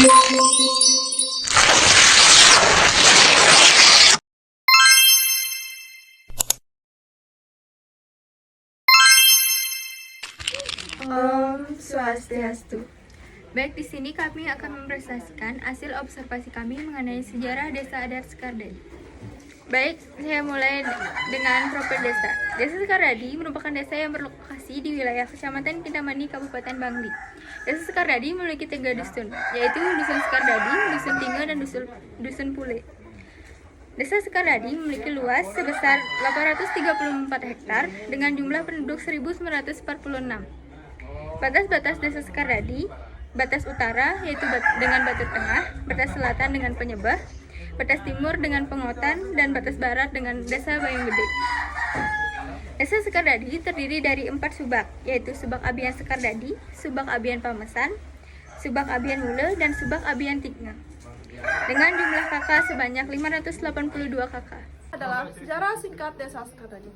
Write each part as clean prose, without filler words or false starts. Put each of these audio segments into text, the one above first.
Om Swastiastu. Baik, di sini kami akan mempresentasikan hasil observasi kami mengenai sejarah Desa Adat Sekardadi. Baik, saya mulai dengan profil desa. Desa Sekardadi merupakan desa yang berlokasi di wilayah Kecamatan Kintamani, Kabupaten Bangli. Desa Sekardadi memiliki 3 dusun, yaitu Dusun Sekardadi, Dusun Tinga, dan Dusun Pule. Desa Sekardadi memiliki luas sebesar 834 hektar dengan jumlah penduduk 1946. Batas-batas Desa Sekardadi: batas utara yaitu dengan Batu Tengah, batas selatan dengan Penyebah, batas timur dengan Pengotan, dan batas barat dengan Desa Bayung Gede. Desa Sekardadi terdiri dari 4 subak, yaitu Subak Abian Sekardadi, Subak Abian Pamesan, Subak Abian Mule, dan Subak Abian Tigna. Dengan jumlah kakak sebanyak 582 kakak. Adalah sejarah singkat Desa Sekardadi.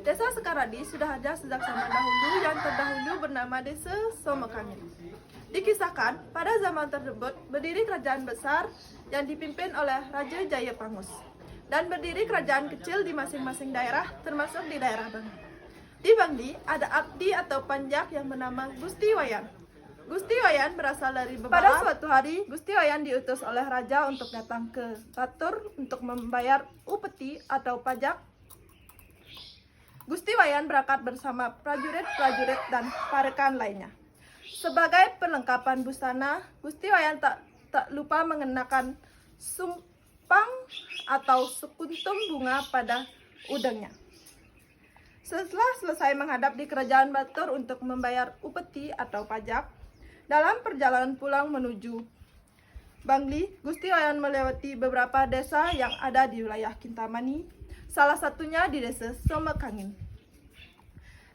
Desa Sekardadi sudah ada sejak zaman dahulu yang terdahulu bernama Desa Somokangin. Dikisahkan, pada zaman tersebut berdiri kerajaan besar yang dipimpin oleh Raja Jayapangus dan berdiri kerajaan kecil di masing-masing daerah, termasuk di daerah Bangli. Di Bangli ada abdi atau panjak yang bernama Gusti Wayan. Gusti Wayan berasal dari beberapa. Pada suatu hari, Gusti Wayan diutus oleh raja untuk datang ke Batur untuk membayar upeti atau pajak. Gusti Wayan berangkat bersama prajurit-prajurit dan parekan lainnya. Sebagai perlengkapan busana, Gusti Wayan tak lupa mengenakan sumpang atau sekuntum bunga pada udangnya. Setelah selesai menghadap di kerajaan Batur untuk membayar upeti atau pajak, dalam perjalanan pulang menuju Bangli, Gusti Wayan melewati beberapa desa yang ada di wilayah Kintamani, salah satunya di Desa Somokangin.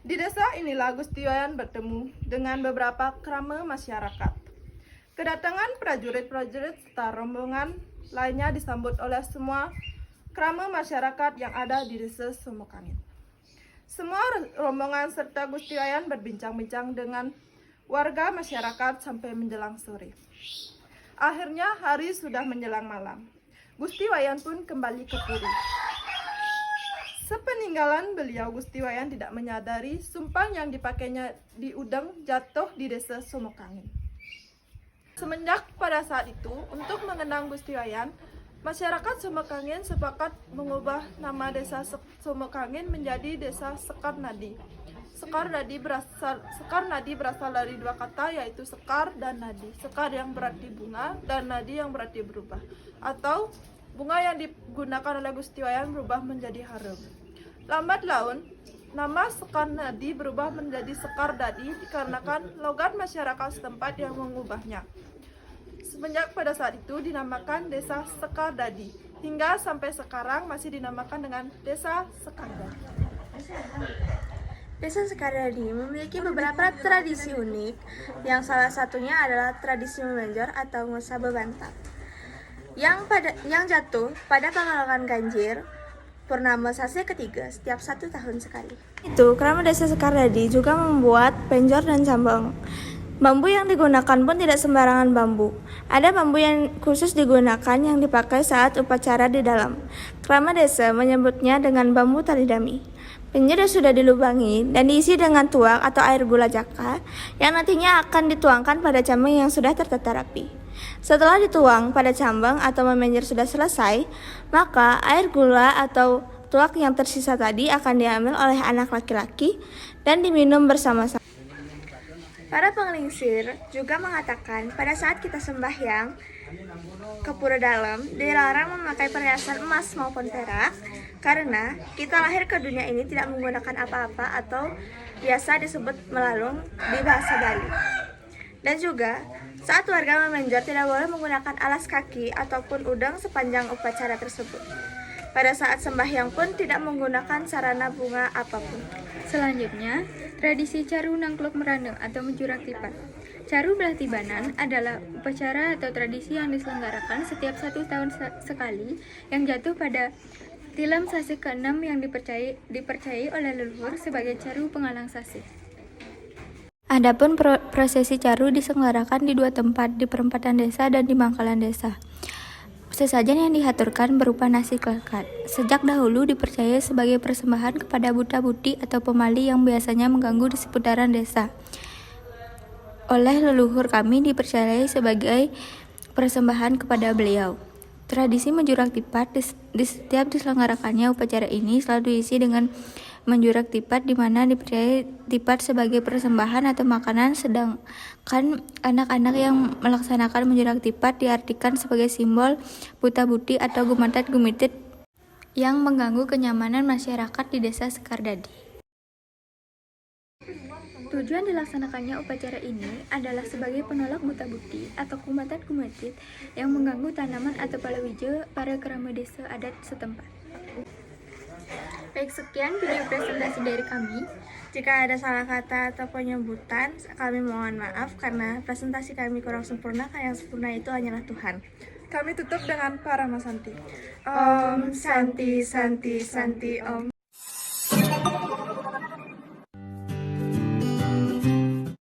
Di desa inilah Gusti Wayan bertemu dengan beberapa krama masyarakat. Kedatangan prajurit-prajurit serta rombongan lainnya disambut oleh semua krama masyarakat yang ada di Desa Somokangin. Semua rombongan serta Gusti Wayan berbincang-bincang dengan warga masyarakat sampai menjelang sore. Akhirnya hari sudah menjelang malam. Gusti Wayan pun kembali ke Puri. Sepeninggalan beliau, Gusti Wayan tidak menyadari sumpang yang dipakainya di udang jatuh di Desa Somokangin. Semenjak pada saat itu, untuk mengenang Gusti Wayan, masyarakat Somokangin sepakat mengubah nama Desa Somokangin menjadi Desa Sekardadi. Sekardadi berasal dari 2 kata, yaitu sekar dan nadi. Sekar yang berarti bunga dan nadi yang berarti berubah, atau bunga yang digunakan oleh Gusti Wayan berubah menjadi harum. Lambat laun, nama Sekardadi berubah menjadi Sekardadi dikarenakan logat masyarakat setempat yang mengubahnya. Semenjak pada saat itu dinamakan Desa Sekardadi, hingga sampai sekarang masih dinamakan dengan Desa Sekardadi. Desa Sekardadi memiliki beberapa tradisi unik, yang salah satunya adalah tradisi memanjor atau ngusa bebantah, yang jatuh pada tanggal ganjil purnama sasi ketiga setiap 1 tahun sekali. Itu krama Desa Sekardadi juga membuat penjor dan cambang. Bambu yang digunakan pun tidak sembarangan bambu. Ada bambu yang khusus digunakan yang dipakai saat upacara di dalam. Krama desa menyebutnya dengan bambu talidami. Penjor sudah dilubangi dan diisi dengan tuak atau air gula jaka yang nantinya akan dituangkan pada cambang yang sudah tertata rapi. Setelah dituang pada cambang atau memenjor sudah selesai, maka air gula atau tuak yang tersisa tadi akan diambil oleh anak laki-laki dan diminum bersama-sama. Para penglingsir juga mengatakan pada saat kita sembahyang ke pura dalam dilarang memakai perhiasan emas maupun perak karena kita lahir ke dunia ini tidak menggunakan apa-apa atau biasa disebut melalung di bahasa Bali. Dan juga saat warga memenjor tidak boleh menggunakan alas kaki ataupun udang sepanjang upacara tersebut. Pada saat sembahyang pun tidak menggunakan sarana bunga apapun. Selanjutnya, tradisi Caru Nangkluk Merandeng atau menjurak tipan. Caru belah tibanan adalah upacara atau tradisi yang diselenggarakan setiap 1 tahun sekali yang jatuh pada tilam sasi ke-6 yang dipercayai oleh leluhur sebagai caru pengalang sasi. Adapun prosesi caru diselenggarakan di 2 tempat, di perempatan desa dan di Bangkalan desa. Sesajen yang dihaturkan berupa nasi klekat. Sejak dahulu dipercaya sebagai persembahan kepada buta-buti atau pemali yang biasanya mengganggu di seputaran desa. Oleh leluhur kami dipercayai sebagai persembahan kepada beliau. Tradisi menjurak tipat di setiap diselenggarakannya upacara ini selalu diisi dengan menjurak tipat, di mana dipercaya tipat sebagai persembahan atau makanan, sedangkan anak-anak yang melaksanakan menjurak tipat diartikan sebagai simbol buta-buti atau gumatat-gumitit yang mengganggu kenyamanan masyarakat di desa Sekardadi. Tujuan dilaksanakannya upacara ini adalah sebagai penolak buta-buti atau gumatat-gumitit yang mengganggu tanaman atau palawija para kerama desa adat setempat. Baik, sekian video presentasi dari kami. Jika ada salah kata atau penyebutan, kami mohon maaf karena presentasi kami kurang sempurna, karena yang sempurna itu hanyalah Tuhan. Kami tutup dengan Paramasanti. Om Santi Santi Santi Om.